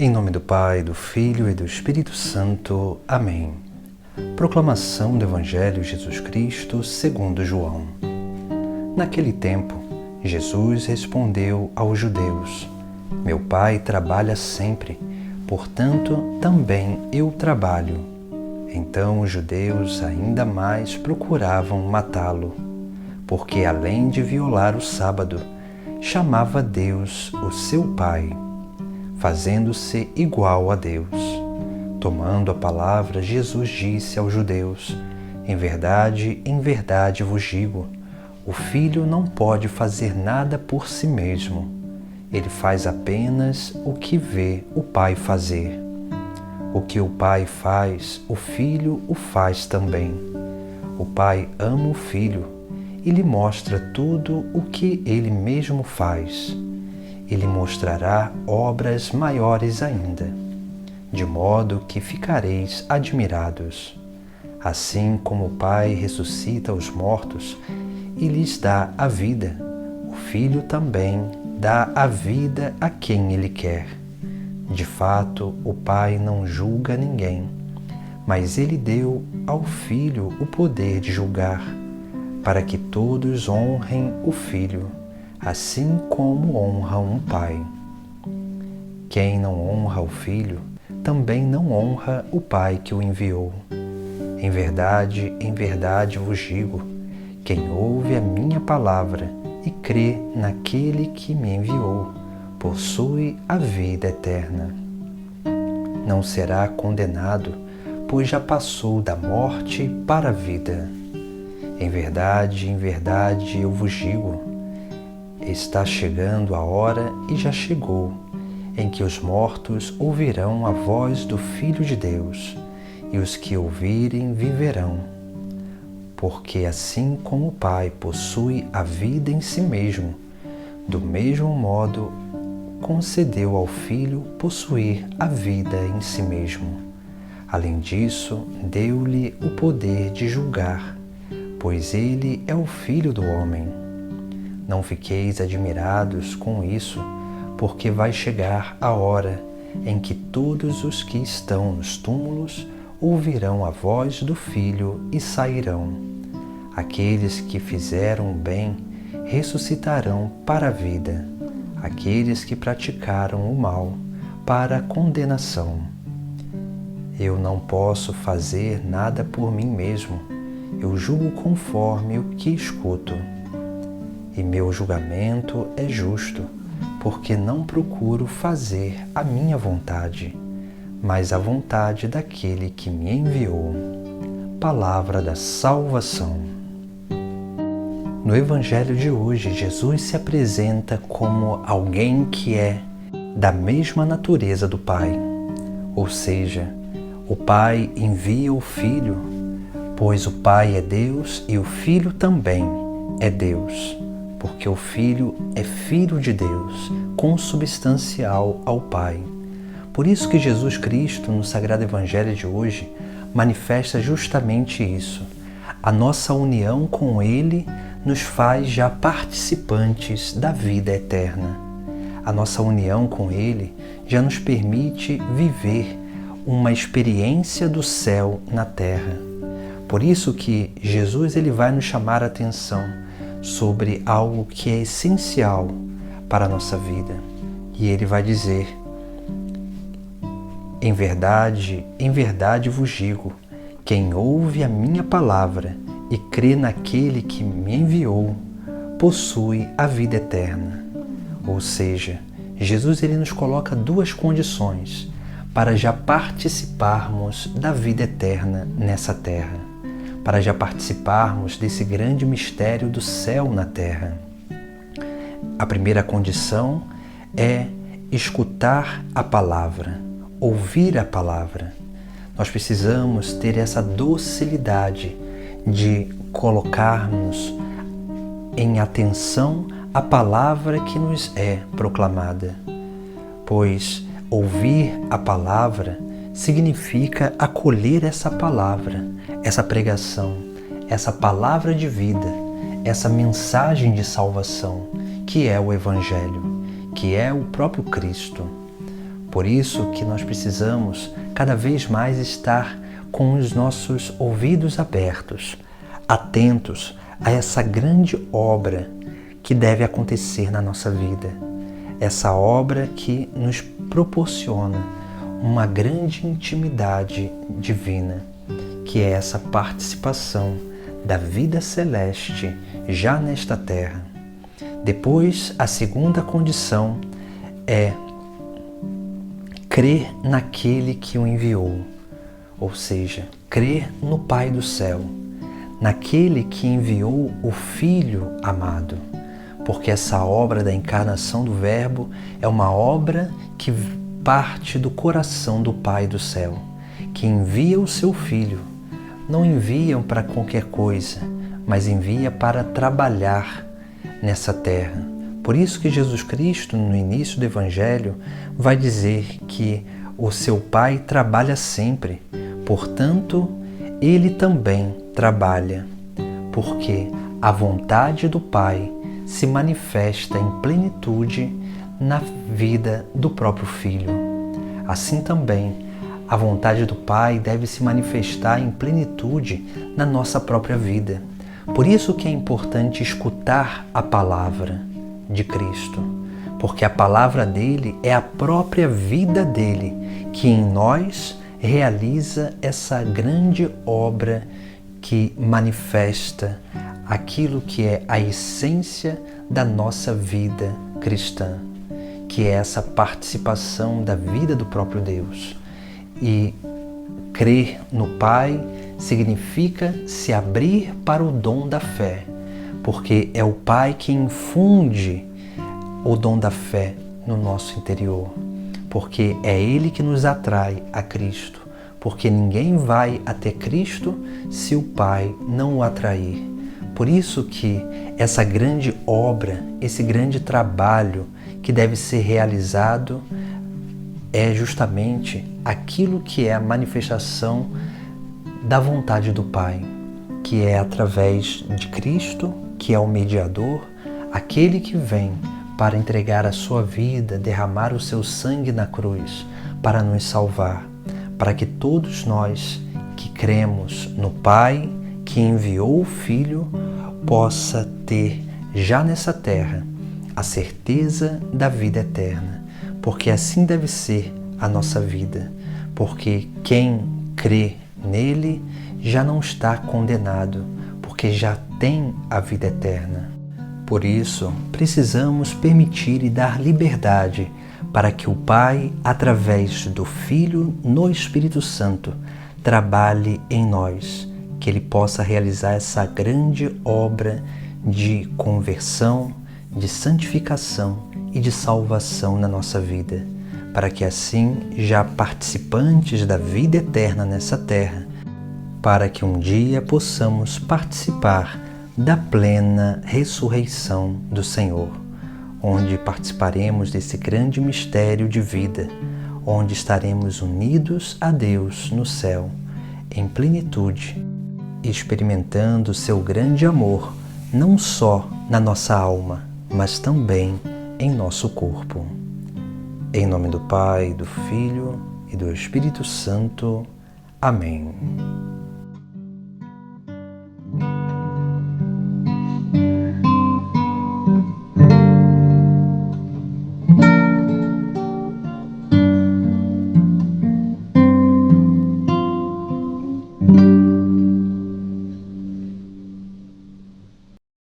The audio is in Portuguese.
Em nome do Pai, do Filho e do Espírito Santo. Amém. Proclamação do Evangelho de Jesus Cristo segundo João. Naquele tempo, Jesus respondeu aos judeus: Meu Pai trabalha sempre, portanto também eu trabalho. Então os judeus ainda mais procuravam matá-lo, porque além de violar o sábado, chamava Deus o seu Pai, fazendo-se igual a Deus. Tomando a palavra, Jesus disse aos judeus: em verdade vos digo, o Filho não pode fazer nada por si mesmo. Ele faz apenas o que vê o Pai fazer. O que o Pai faz, o Filho o faz também. O Pai ama o Filho e lhe mostra tudo o que ele mesmo faz. Ele mostrará obras maiores ainda, de modo que ficareis admirados. Assim como o Pai ressuscita os mortos e lhes dá a vida, o Filho também dá a vida a quem Ele quer. De fato, o Pai não julga ninguém, mas Ele deu ao Filho o poder de julgar, para que todos honrem o Filho, assim como honram o Pai. Quem não honra o Filho, também não honra o Pai que o enviou. Em verdade vos digo, quem ouve a minha palavra e crê naquele que me enviou, possui a vida eterna. Não será condenado, pois já passou da morte para a vida. Em verdade eu vos digo, está chegando a hora e já chegou, em que os mortos ouvirão a voz do Filho de Deus, e os que ouvirem viverão. Porque assim como o Pai possui a vida em si mesmo, do mesmo modo concedeu ao Filho possuir a vida em si mesmo. Além disso, deu-lhe o poder de julgar, pois ele é o Filho do homem. Não fiqueis admirados com isso, porque vai chegar a hora em que todos os que estão nos túmulos ouvirão a voz do Filho e sairão. Aqueles que fizeram o bem ressuscitarão para a vida, aqueles que praticaram o mal para a condenação. Eu não posso fazer nada por mim mesmo, eu julgo conforme o que escuto. E meu julgamento é justo, porque não procuro fazer a minha vontade, mas a vontade daquele que me enviou. Palavra da salvação. No Evangelho de hoje, Jesus se apresenta como alguém que é da mesma natureza do Pai, ou seja, o Pai envia o Filho, pois o Pai é Deus e o Filho também é Deus, porque o Filho é Filho de Deus, consubstancial ao Pai. Por isso que Jesus Cristo, no Sagrado Evangelho de hoje, manifesta justamente isso. A nossa união com Ele nos faz já participantes da vida eterna. A nossa união com Ele já nos permite viver uma experiência do céu na terra. Por isso que Jesus ele vai nos chamar a atenção sobre algo que é essencial para a nossa vida. E ele vai dizer: em verdade vos digo, quem ouve a minha palavra e crê naquele que me enviou, possui a vida eterna. Ou seja, Jesus ele nos coloca duas condições para já participarmos da vida eterna nessa terra, para já participarmos desse grande mistério do céu na terra. A primeira condição é escutar a palavra, ouvir a palavra. Nós precisamos ter essa docilidade de colocarmos em atenção a palavra que nos é proclamada, pois ouvir a palavra significa acolher essa palavra, essa pregação, essa palavra de vida, essa mensagem de salvação, que é o Evangelho, que é o próprio Cristo. Por isso que nós precisamos cada vez mais estar com os nossos ouvidos abertos, atentos a essa grande obra que deve acontecer na nossa vida. Essa obra que nos proporciona uma grande intimidade divina, que é essa participação da vida celeste já nesta terra. Depois, a segunda condição é crer naquele que o enviou, ou seja, crer no Pai do céu, naquele que enviou o Filho amado, porque essa obra da encarnação do Verbo é uma obra que parte do coração do Pai do céu, que envia o seu Filho. Não enviam para qualquer coisa, mas envia para trabalhar nessa terra. Por isso que Jesus Cristo, no início do Evangelho, vai dizer que o seu Pai trabalha sempre, portanto, ele também trabalha, porque a vontade do Pai se manifesta em plenitude na vida do próprio Filho. Assim também, a vontade do Pai deve se manifestar em plenitude na nossa própria vida. Por isso que é importante escutar a palavra de Cristo, porque a palavra dele é a própria vida dele, que em nós realiza essa grande obra que manifesta aquilo que é a essência da nossa vida cristã, que é essa participação da vida do próprio Deus. E crer no Pai significa se abrir para o dom da fé, porque é o Pai que infunde o dom da fé no nosso interior, porque é Ele que nos atrai a Cristo, porque ninguém vai até Cristo se o Pai não o atrair. Por isso que essa grande obra, esse grande trabalho que deve ser realizado é justamente aquilo que é a manifestação da vontade do Pai, que é através de Cristo, que é o mediador, aquele que vem para entregar a sua vida, derramar o seu sangue na cruz, para nos salvar, para que todos nós que cremos no Pai, que enviou o Filho, possa ter já nessa terra a certeza da vida eterna, porque assim deve ser a nossa vida, porque quem crê nele já não está condenado, porque já tem a vida eterna. Por isso, precisamos permitir e dar liberdade para que o Pai, através do Filho no Espírito Santo, trabalhe em nós, que Ele possa realizar essa grande obra de conversão, de santificação e de salvação na nossa vida, para que assim, já participantes da vida eterna nessa terra, para que um dia possamos participar da plena ressurreição do Senhor, onde participaremos desse grande mistério de vida, onde estaremos unidos a Deus no céu, em plenitude, experimentando seu grande amor, não só na nossa alma, mas também em nosso corpo. Em nome do Pai, do Filho e do Espírito Santo. Amém.